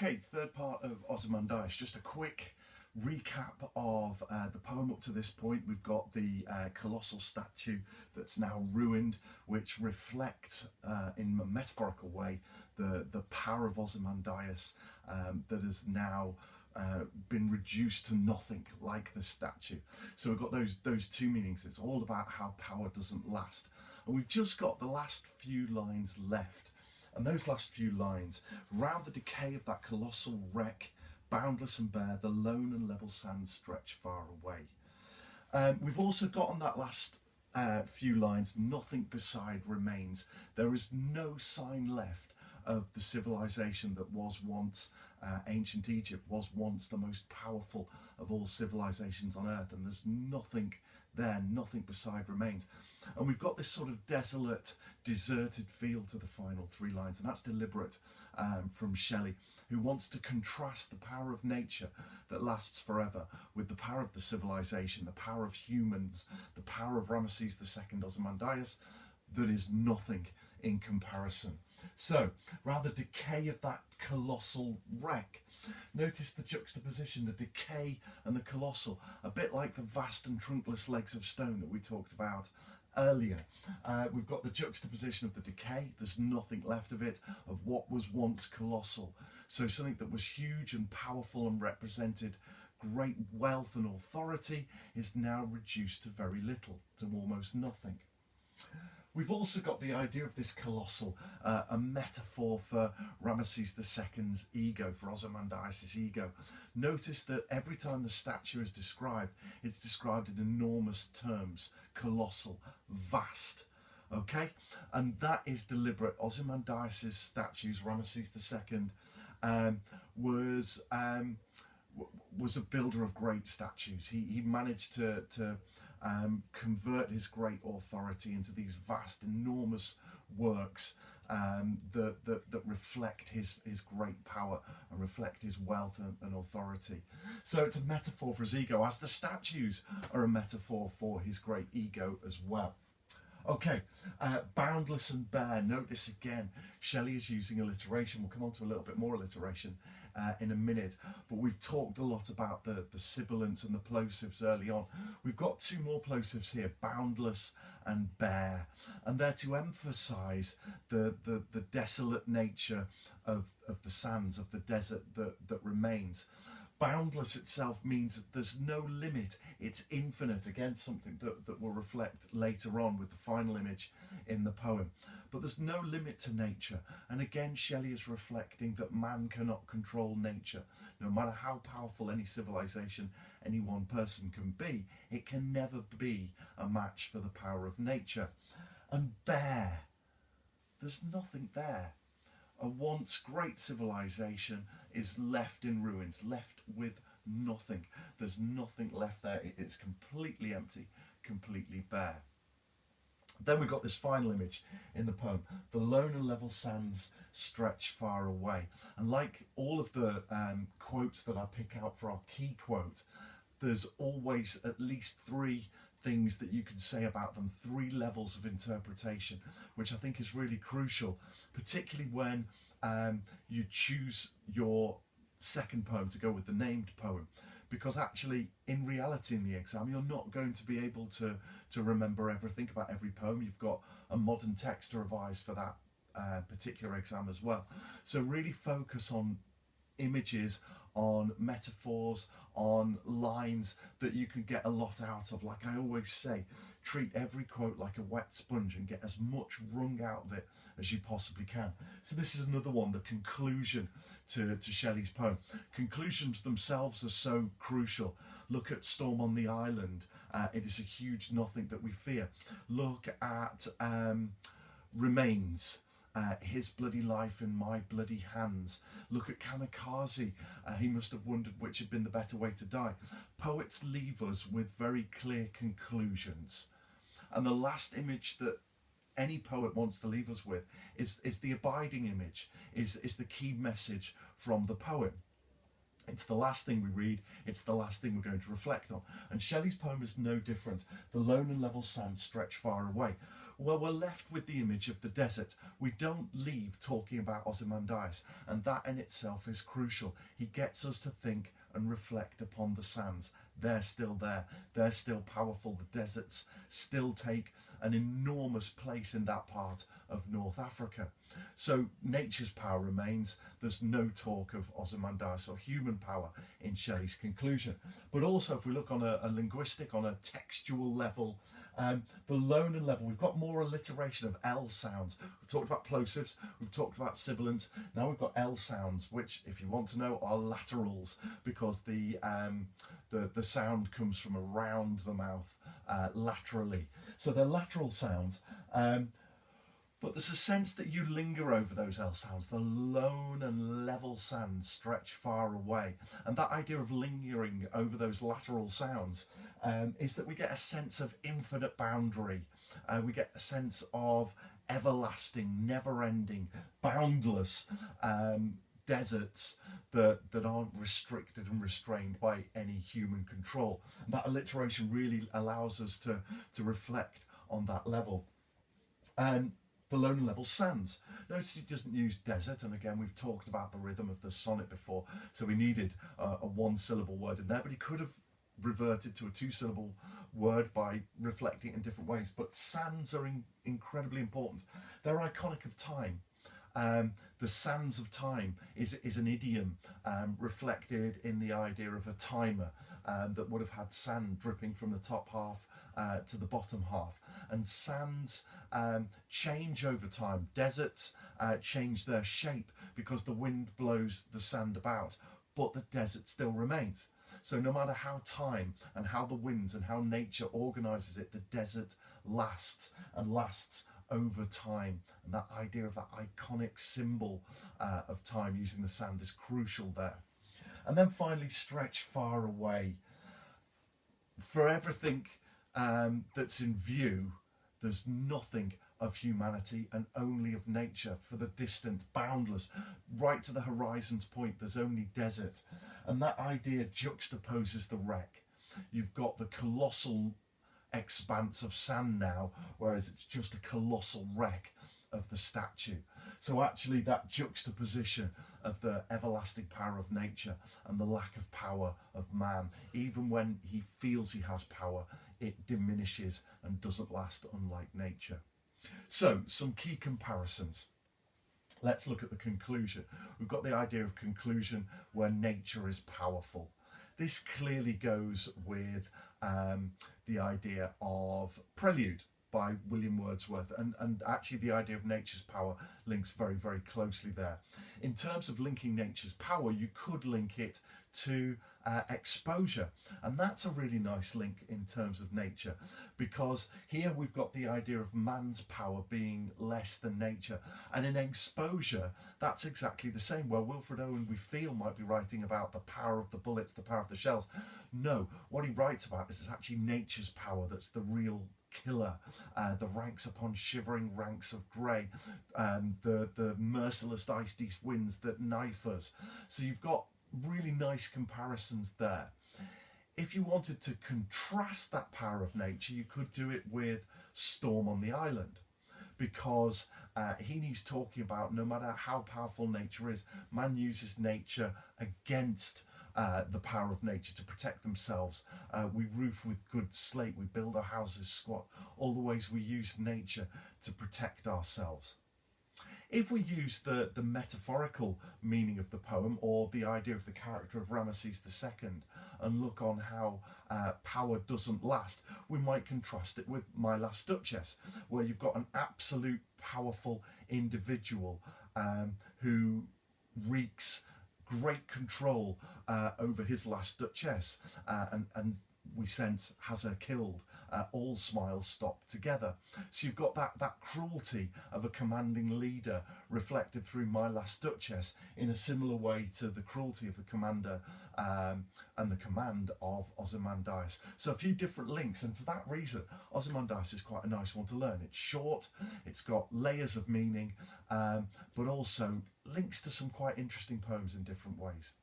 Okay, third part of Ozymandias. Just a quick recap of the poem up to this point. We've got the colossal statue that's now ruined, which reflects in a metaphorical way the power of Ozymandias that has now been reduced to nothing, like the statue. So we've got those two meanings. It's all about how power doesn't last. And we've just got the last few lines left. And those last few lines, round the decay of that colossal wreck, boundless and bare, the lone and level sands stretch far away. We've also got on that last few lines, nothing beside remains. There is no sign left of the civilization that was once ancient Egypt, was once the most powerful of all civilizations on earth, and there's nothing there, nothing beside remains. And we've got this sort of desolate, deserted feel to the final three lines, and that's deliberate from Shelley, who wants to contrast the power of nature that lasts forever with the power of the civilization, the power of humans, the power of Ramesses II Ozymandias, that is nothing in comparison. So, rather decay of that colossal wreck. Notice the juxtaposition, the decay and the colossal, a bit like the vast and trunkless legs of stone that we talked about earlier. We've got the juxtaposition of the decay, there's nothing left of it, of what was once colossal. So something that was huge and powerful and represented great wealth and authority is now reduced to very little, to almost nothing. We've also got the idea of this colossal, a metaphor for Ramesses II's ego, for Ozymandias' ego. Notice that every time the statue is described, it's described in enormous terms, colossal, vast. Okay, and that is deliberate. Ozymandias' statues, Ramesses II, was a builder of great statues. He managed to convert his great authority into these vast, enormous works that reflect his great power and reflect his wealth and authority. So it's a metaphor for his ego, as the statues are a metaphor for his great ego as well. Okay, boundless and bare. Notice again, Shelley is using alliteration. We'll come on to a little bit more alliteration in a minute, but we've talked a lot about the sibilants and the plosives early on. We've got two more plosives here, boundless and bare, and they're to emphasize the desolate nature of the sands, of the desert that remains. Boundless itself means that there's no limit, it's infinite, again something that will reflect later on with the final image in the poem. But there's no limit to nature, and again Shelley is reflecting that man cannot control nature. No matter how powerful any civilization, any one person can be, it can never be a match for the power of nature. And bare, there's nothing there. A once great civilization is left in ruins, left with nothing. There's nothing left there. It's completely empty, completely bare. Then we've got this final image in the poem. The lone and level sands stretch far away. And like all of the quotes that I pick out for our key quote, there's always at least three things that you can say about them, three levels of interpretation, which I think is really crucial, particularly when you choose your second poem to go with the named poem, because actually in reality in the exam you're not going to be able to remember everything about every poem. You've got a modern text to revise for that particular exam as well. So really focus on images, on metaphors, on lines that you can get a lot out of. Like I always say, treat every quote like a wet sponge and get as much wrung out of it as you possibly can. So this is another one, the conclusion to Shelley's poem. Conclusions themselves are so crucial. Look at Storm on the Island. It is a huge nothing that we fear. Look at Remains. His bloody life in my bloody hands. Look at Kamikaze. He must have wondered which had been the better way to die. Poets leave us with very clear conclusions. And the last image that any poet wants to leave us with is the abiding image, is the key message from the poem. It's the last thing we read, it's the last thing we're going to reflect on. And Shelley's poem is no different. The lone and level sands stretch far away. Well, we're left with the image of the desert. We don't leave talking about Ozymandias, and that in itself is crucial. He gets us to think and reflect upon the sands. They're still there. They're still powerful. The deserts still take an enormous place in that part of North Africa. So nature's power remains. There's no talk of Ozymandias or human power in Shelley's conclusion. But also, if we look on a linguistic, on a textual level, the lone and level, we've got more alliteration of L sounds. We've talked about plosives, we've talked about sibilants. Now we've got L sounds, which, if you want to know, are laterals, because the sound comes from around the mouth laterally. So they're lateral sounds. But there's a sense that you linger over those L sounds. The lone and level sands stretch far away. And that idea of lingering over those lateral sounds is that we get a sense of infinite boundary. We get a sense of everlasting, never-ending, boundless deserts that aren't restricted and restrained by any human control. And that alliteration really allows us to reflect on that level. The lone and level sands. Notice he doesn't use desert, and again we've talked about the rhythm of the sonnet before, so we needed a one-syllable word in there, but he could have reverted to a two-syllable word by reflecting in different ways. But sands are incredibly important. They're iconic of time. The sands of time is an idiom reflected in the idea of a timer that would have had sand dripping from the top half to the bottom half. And sands change over time. Deserts change their shape because the wind blows the sand about, but the desert still remains. So no matter how time and how the winds and how nature organises it, the desert lasts and lasts over time. And that idea of that iconic symbol of time using the sand is crucial there. And then finally, stretch far away. For everything that's in view, there's nothing of humanity and only of nature. For the distant, boundless, right to the horizon's point, there's only desert. And that idea juxtaposes the wreck. You've got the colossal expanse of sand now, whereas it's just a colossal wreck of the statue. So actually that juxtaposition of the everlasting power of nature and the lack of power of man, even when he feels he has power, it diminishes and doesn't last, unlike nature. So some key comparisons. Let's look at the conclusion. We've got the idea of conclusion where nature is powerful. This clearly goes with the idea of Prelude by William Wordsworth, and actually the idea of nature's power links very, very closely there. In terms of linking nature's power, you could link it to exposure, and that's a really nice link in terms of nature, because here we've got the idea of man's power being less than nature, and in exposure that's exactly the same. Where Wilfred Owen, we feel, might be writing about the power of the bullets, the power of the shells, no, what he writes about is actually nature's power that's the real killer. The ranks upon shivering ranks of grey, the merciless iced east winds that knife us. So you've got really nice comparisons there. If you wanted to contrast that power of nature, you could do it with Storm on the Island, because Heaney's talking about no matter how powerful nature is, man uses nature against the power of nature to protect themselves. We roof with good slate, we build our houses squat, all the ways we use nature to protect ourselves. If we use the metaphorical meaning of the poem, or the idea of the character of Ramesses II, and look on how power doesn't last, we might contrast it with My Last Duchess, where you've got an absolute powerful individual who wreaks great control over his last Duchess, and we sense has her killed. All smiles stop together. So you've got that cruelty of a commanding leader reflected through My Last Duchess in a similar way to the cruelty of the commander and the command of Ozymandias. So a few different links, and for that reason Ozymandias is quite a nice one to learn. It's short, it's got layers of meaning, but also links to some quite interesting poems in different ways.